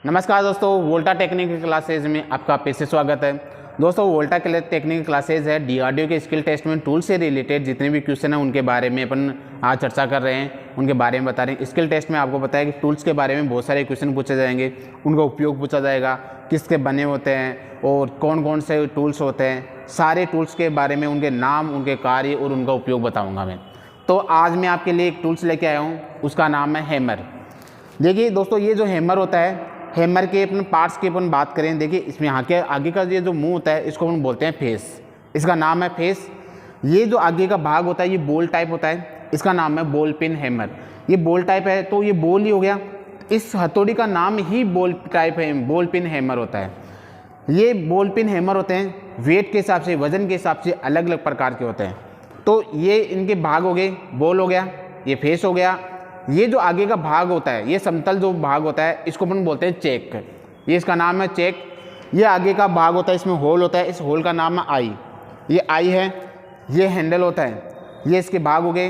नमस्कार दोस्तों, वोल्टा technical classes में आपका फिर से स्वागत है। दोस्तों वोल्टा टेक्निकल क्लासेज है डीआरडीओ के स्किल टेस्ट में टूल से रिलेटेड जितने भी क्वेश्चन हैं उनके बारे में अपन आज चर्चा कर रहे हैं, उनके बारे में बता रहे हैं। स्किल टेस्ट में आपको पता है कि टूल्स के बारे में बहुत सारे क्वेश्चन पूछे जाएंगे, उनका उपयोग पूछा जाएगा, किसके बने होते हैं और कौन कौन से टूल्स होते हैं, सारे टूल्स के बारे में उनके नाम, उनके कार्य और उनका उपयोग बताऊँगा मैं। तो आज मैं आपके लिए एक टूल्स लेके आया हूँ, उसका नाम है हैमर। देखिए दोस्तों, ये जो हैमर होता है, हैमर के अपन पार्ट्स की अपन बात करें, देखिए इसमें यहाँ के आगे का ये जो मुंह होता है इसको अपन बोलते हैं फेस, इसका नाम है फेस। ये जो आगे का भाग होता है ये बॉल टाइप होता है, इसका नाम है बॉल पिन हैमर। ये बॉल टाइप है तो ये बॉल ही हो गया, इस हथौड़ी का नाम ही बॉल टाइप है, बॉल पिन हैमर होता है। ये बॉल पिन हैमर होते हैं, वेट के हिसाब से, वजन के हिसाब से अलग अलग प्रकार के होते हैं। तो ये इनके भाग हो गए, बॉल हो गया, ये फेस हो गया। ये जो आगे का भाग होता है, ये समतल जो भाग होता है इसको अपन बोलते हैं चेक, ये इसका नाम है चेक। ये आगे का भाग होता है, इसमें होल होता है, इस होल का नाम है आई, ये आई है। ये हैंडल होता है, ये इसके भाग हो गए।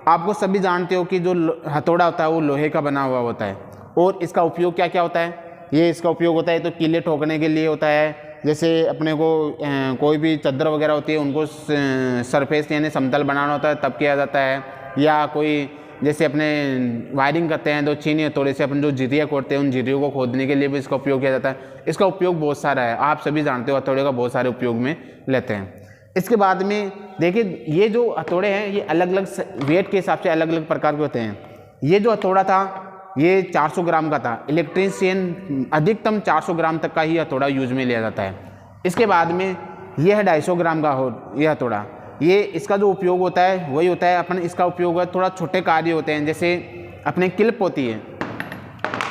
आपको सभी जानते हो कि जो हथौड़ा होता है वो लोहे का बना हुआ होता है और इसका उपयोग क्या क्या होता है। ये इसका उपयोग होता है तो कीले ठोकने के लिए होता है, जैसे अपने को कोई भी चादर वगैरह होती है उनको सरफेस यानी समतल बनाना होता है तब किया जाता है। या कोई जैसे अपने वायरिंग करते हैं तो छीनी हथौड़े से अपन जो जिरिया खोदते हैं उन जिरियों को खोदने के लिए भी इसका उपयोग किया जाता है। इसका उपयोग बहुत सारा है, आप सभी जानते हो हथौड़े का बहुत सारे उपयोग में लेते हैं। इसके बाद में देखिए, ये जो हथौड़े हैं ये अलग अलग वेट के हिसाब से अलग अलग प्रकार के होते हैं। ये जो हथौड़ा था ये 400 ग्राम का था, इलेक्ट्रीशियन अधिकतम 400 ग्राम तक का ही हथौड़ा यूज में लिया जाता है। इसके बाद में ये है 250 ग्राम का ये हथौड़ा। ये इसका जो उपयोग होता है वही होता है, अपन इसका उपयोग है थोड़ा छोटे कार्य होते हैं, जैसे अपने क्लिप होती है,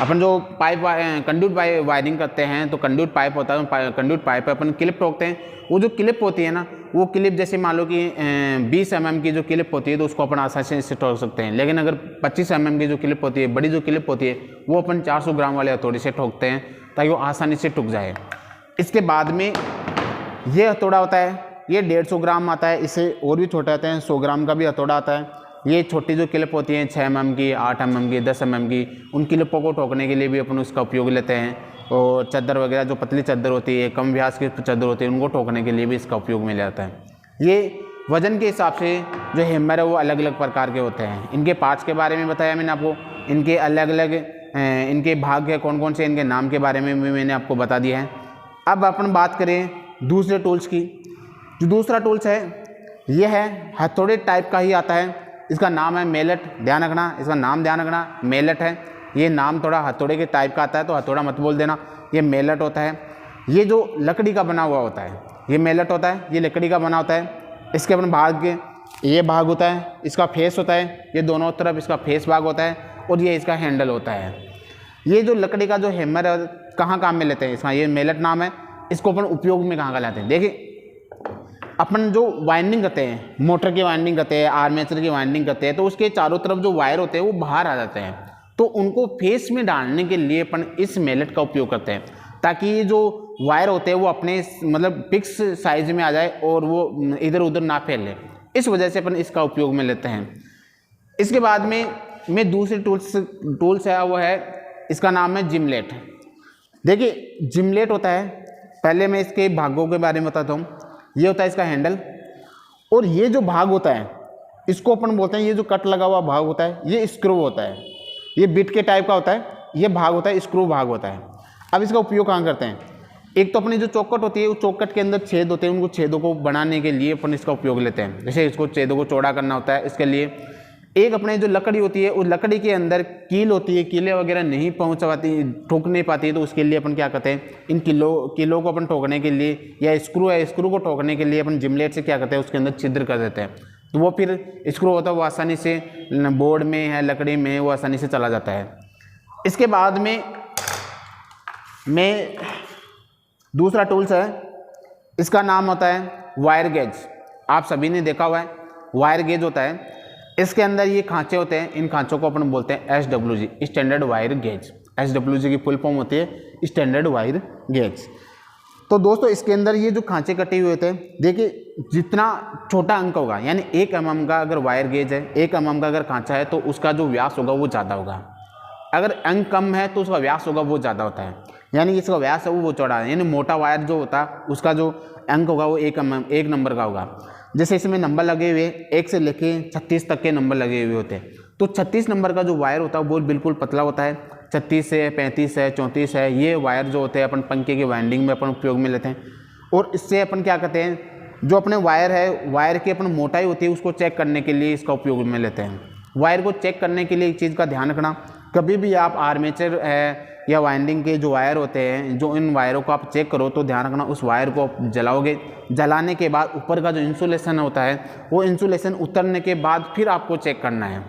अपन जो पाइप कंडक्ट वायरिंग करते हैं तो कंडक्ट पाइप होता है, कंडक्ट पाइप पे अपन क्लिप ठोकते हैं। वो जो क्लिप होती है ना, वो क्लिप जैसे मान लो कि 20 mm की जो क्लिप होती है तो उसको अपन आसानी से ठोक सकते हैं, लेकिन अगर 25 mm की जो क्लिप होती है, बड़ी जो क्लिप होती है, वो अपन 400 ग्राम वाले हथौड़े से ठोकते हैं ताकि वो आसानी से टूट जाए। इसके बाद में ये हथौड़ा होता है, ये 150 ग्राम आता है, इससे और भी छोटे आते हैं, 100 ग्राम का भी हथौड़ा आता है। ये छोटी जो क्लिप होती हैं 6 mm की, 8 mm की, 10 mm की, उन क्लिपों को ठोकने के लिए भी अपन उसका उपयोग लेते हैं। और चादर वगैरह जो पतली चादर होती है, कम व्यास की चादर होती है, उनको ठोकने के लिए भी इसका उपयोग में लिया जाता है। ये वजन के हिसाब से जो हैमर है वो अलग अलग प्रकार के होते हैं। इनके पार्ट्स के बारे में बताया मैंने आपको, इनके अलग अलग इनके भाग है कौन कौन से, इनके नाम के बारे में भी मैंने आपको बता दिया है। अब अपन बात करें दूसरे टूल्स की। जो दूसरा टूल्स है ये है हथौड़े टाइप का ही आता है, इसका नाम है मेलेट। ध्यान रखना, इसका नाम ध्यान रखना, मेलेट है। ये नाम थोड़ा हथौड़े के टाइप का आता है तो हथौड़ा मत बोल देना, ये मेलेट होता है। ये जो लकड़ी का बना हुआ होता है ये मेलेट होता है, ये लकड़ी का बना होता है। इसके अपन भाग के ये भाग होता है, इसका फेस होता है, ये दोनों तरफ इसका फेस भाग होता है और ये इसका हैंडल होता है। ये जो लकड़ी का जो हैमर है कहाँ काम में लेते हैं, इसका ये मेलेट नाम है। इसको अपन उपयोग में कहाँ लाते हैं, देखिए अपन जो वाइंडिंग करते हैं, मोटर की वाइंडिंग करते हैं, आर्मेचर की वाइंडिंग करते हैं, तो उसके चारों तरफ जो वायर होते हैं वो बाहर आ जाते हैं, तो उनको फेस में डालने के लिए अपन इस मेलेट का उपयोग करते हैं ताकि ये जो वायर होते हैं वो अपने मतलब फिक्स साइज में आ जाए और वो इधर उधर ना फैले। इस वजह से अपन इसका उपयोग में लेते हैं। इसके बाद में दूसरी टूल्स है वो है, इसका नाम है जिमलेट। देखिए जिमलेट होता है, पहले मैं इसके भागों के बारे में बताता हूँ। ये होता है इसका हैंडल और ये जो भाग होता है इसको अपन बोलते हैं, ये जो कट लगा हुआ भाग होता है ये स्क्रू होता है, ये बिट के टाइप का होता है, ये भाग होता है स्क्रू भाग होता है। अब इसका उपयोग कहाँ करते हैं, एक तो अपनी जो चौकट होती है उस चौकट के अंदर छेद होते हैं, उनको छेदों को बनाने के लिए अपन इसका उपयोग लेते हैं। जैसे इसको छेदों को चौड़ा करना होता है, इसके लिए एक अपने जो लकड़ी होती है उस लकड़ी के अंदर कील होती है, कीले वगैरह नहीं पहुंच पाती, ठोक नहीं पाती है, तो उसके लिए अपन क्या करते हैं, इन कीलों को अपन ठोकने के लिए, या स्क्रू है स्क्रू को ठोकने के लिए अपन जिमलेट से क्या करते हैं उसके अंदर छिद्र कर देते हैं, तो वो फिर स्क्रू होता है वो आसानी से बोर्ड में है लकड़ी में वो आसानी से चला जाता है। इसके बाद में दूसरा टूल्स है, इसका नाम होता है वायर गेज। आप सभी ने देखा हुआ है वायर गेज होता है, इसके अंदर ये खांचे होते हैं, इन खांचों को अपन बोलते हैं SWG, standard wire gauge. SWG की फुल फॉर्म होती है स्टैंडर्ड वायर गेज। तो दोस्तों इसके अंदर ये जो खांचे कटे हुए होते हैं, देखिए जितना छोटा अंक होगा, यानी 1 mm का अगर वायर गेज है, 1 mm का अगर खांचा है तो उसका जो व्यास होगा वो ज़्यादा होगा। अगर अंग कम है तो उसका व्यास होगा वो ज़्यादा होता है, यानी इसका व्यास है वो चौड़ा है, यानी मोटा वायर जो होता है उसका जो अंक होगा वो एक नंबर का होगा। जैसे इसमें नंबर लगे हुए 1 से लेके 36 तक के नंबर लगे हुए होते हैं, तो 36 नंबर का जो वायर होता है वो बिल्कुल पतला होता है। 36 है, 35 है, 34 है, ये वायर जो होते हैं अपन पंखे की वाइंडिंग में अपन उपयोग में लेते हैं। और इससे अपन क्या करते हैं, जो अपने वायर है, वायर की अपन मोटाई होती है उसको चेक करने के लिए इसका उपयोग में लेते हैं। वायर को चेक करने के लिए एक चीज़ का ध्यान रखना, कभी भी आप आर्मेचर है या वाइंडिंग के जो वायर होते हैं, जो इन वायरों को आप चेक करो तो ध्यान रखना उस वायर को आप जलाओगे, जलाने के बाद ऊपर का जो इंसुलेशन होता है वो इंसुलेशन उतरने के बाद फिर आपको चेक करना है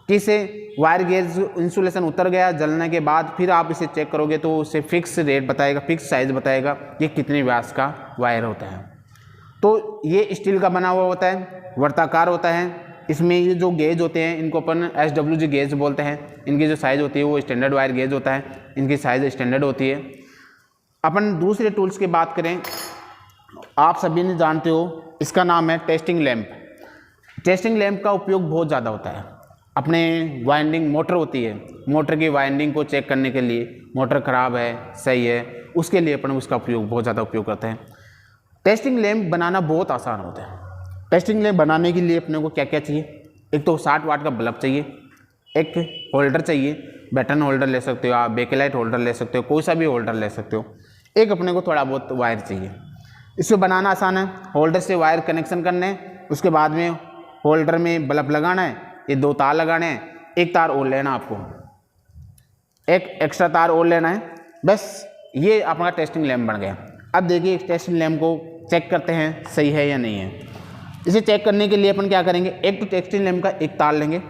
कि इसे वायर गेज इंसुलेशन उतर गया, जलने के बाद फिर आप इसे चेक करोगे तो उसे फिक्स रेट बताएगा, फिक्स साइज़ बताएगा ये कितने व्यास का वायर होता है। तो ये स्टील का बना हुआ होता है, वर्ताकार होता है। इसमें ये जो गेज होते हैं इनको अपन SWG गेज बोलते हैं। इनकी जो साइज़ होती है वो स्टैंडर्ड वायर गेज होता है, इनकी साइज़ स्टैंडर्ड होती है। अपन दूसरे टूल्स की बात करें, आप सभी ने जानते हो इसका नाम है टेस्टिंग लैंप। टेस्टिंग लैंप का उपयोग बहुत ज़्यादा होता है अपने वाइंडिंग मोटर होती है, मोटर की वाइंडिंग को चेक करने के लिए, मोटर ख़राब है सही है उसके लिए अपन उसका उपयोग बहुत ज़्यादा उपयोग करते हैं। टेस्टिंग लैंप बनाना बहुत आसान होता है। टेस्टिंग लैंप बनाने के लिए अपने को क्या क्या चाहिए, एक तो 60 वाट का बल्ब चाहिए, एक होल्डर चाहिए, बटन होल्डर ले सकते हो आप, बेकेलाइट होल्डर ले सकते हो, कोई सा भी होल्डर ले सकते हो। एक अपने को थोड़ा बहुत वायर चाहिए। इसे बनाना आसान है, होल्डर से वायर कनेक्शन करने हैं, उसके बाद में होल्डर में बल्ब लगाना है, ये 2 तार लगाने हैं, एक तार और लेना आपको, एक एक्स्ट्रा तार और लेना है, बस ये अपना टेस्टिंग लैंप बन गया। अब देखिए इस टेस्टिंग लैंप को चेक करते हैं सही है या नहीं है। इसे चेक करने के लिए अपन क्या करेंगे, एक तो टेस्टिंग लैंप का एक तार लेंगे,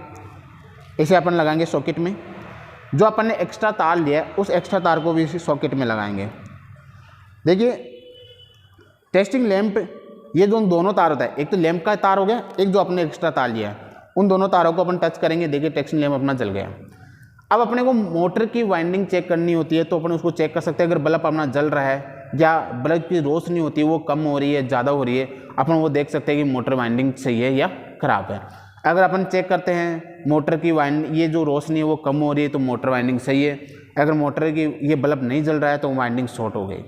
इसे अपन लगाएंगे सॉकेट में। जो अपन ने एक्स्ट्रा तार लिया है उस एक्स्ट्रा तार को भी इसी सॉकेट में लगाएंगे। देखिए टेस्टिंग लैंप ये जो दोनों तार होता है, एक तो लैंप का तार हो गया, एक जो अपने एक्स्ट्रा तार लिया है, उन दोनों तारों को अपन टच करेंगे। देखिए टेस्टिंग लैंप अपना जल गया। अब अपने को मोटर की वाइंडिंग चेक करनी होती है तो अपन उसको चेक कर सकते हैं। अगर बल्ब अपना जल रहा है या बल्ब की रोशनी होती है वो कम हो रही है, ज़्यादा हो रही है, अपन वो देख सकते हैं कि मोटर वाइंडिंग सही है या ख़राब है। अगर अपन चेक करते हैं मोटर की वाइंडिंग, ये जो रोशनी है वो कम हो रही है तो मोटर वाइंडिंग सही है। अगर मोटर की ये बल्ब नहीं जल रहा है तो वाइंडिंग शॉर्ट हो गई।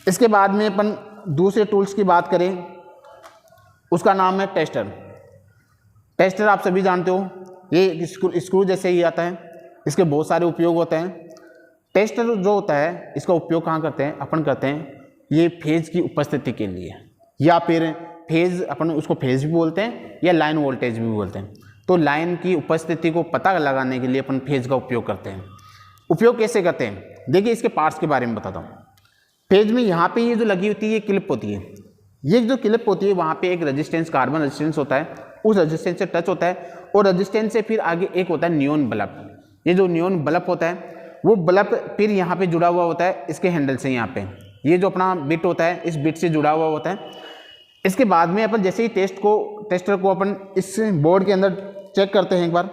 इसके बाद में अपन दूसरे टूल्स की बात करें, उसका नाम है टेस्टर। टेस्टर आप सभी जानते हो, ये स्क्रू जैसे ही आता है, इसके बहुत सारे उपयोग होते हैं। टेस्टर जो होता है इसका उपयोग कहाँ करते हैं, अपन करते हैं ये फेज की उपस्थिति के लिए, या फिर फेज, अपन उसको फेज भी बोलते हैं या लाइन वोल्टेज भी बोलते हैं। तो लाइन की उपस्थिति को पता लगाने के लिए अपन फेज का उपयोग करते हैं। उपयोग कैसे करते हैं, देखिए इसके पार्ट्स के बारे में बताता हूँ। फेज में यहाँ पे ये जो लगी होती है ये क्लिप होती है, ये जो क्लिप होती है वहाँ पे एक रेजिस्टेंस, कार्बन रेजिस्टेंस होता है, उस रेजिस्टेंस से टच होता है, और रेजिस्टेंस से फिर आगे एक होता है नियॉन बल्ब। ये जो नियॉन बल्ब होता है वो बल्ब फिर यहाँ पे जुड़ा हुआ होता है इसके हैंडल से, यहाँ पे ये जो अपना बिट होता है इस बिट से जुड़ा हुआ होता है। इसके बाद में अपन जैसे ही टेस्टर को अपन इस बोर्ड के अंदर चेक करते हैं एक बार,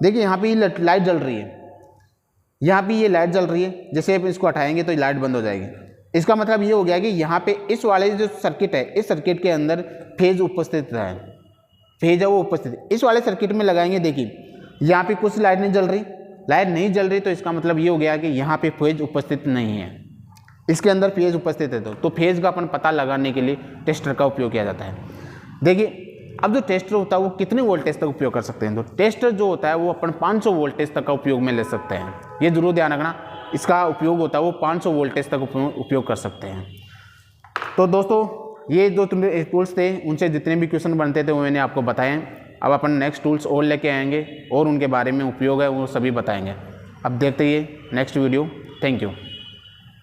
देखिए यहाँ पे ये लाइट जल रही है, यहाँ पे ये लाइट जल रही है, जैसे अपन इसको हटाएंगे तो ये लाइट बंद हो जाएगी। इसका मतलब ये हो गया कि यहाँ पे इस वाले जो सर्किट है, इस सर्किट के अंदर फेज उपस्थित है, फेज है वो उपस्थित। इस वाले सर्किट में लगाएंगे, देखिए यहाँ पे कुछ लाइट नहीं जल रही, लाइट नहीं जल रही, तो इसका मतलब ये हो गया कि यहाँ पे फेज उपस्थित नहीं है, इसके अंदर फेज उपस्थित है। तो फेज का अपन पता लगाने के लिए टेस्टर का उपयोग किया जाता है। देखिए अब जो टेस्टर होता है वो कितने वोल्टेज तक उपयोग कर सकते हैं, तो टेस्टर जो होता है वो अपन 500 वोल्टेज तक का उपयोग में ले सकते हैं। ये जरूर ध्यान रखना, इसका उपयोग होता है वो 500 वोल्टेज तक उपयोग कर सकते हैं। तो दोस्तों ये जो टूल्स थे उनसे जितने भी क्वेश्चन बनते थे वो मैंने आपको बताए। अब अपन नेक्स्ट टूल्स और लेके आएंगे और उनके बारे में उपयोग है वो सभी बताएंगे। अब देखते ही नेक्स्ट वीडियो। Thank you.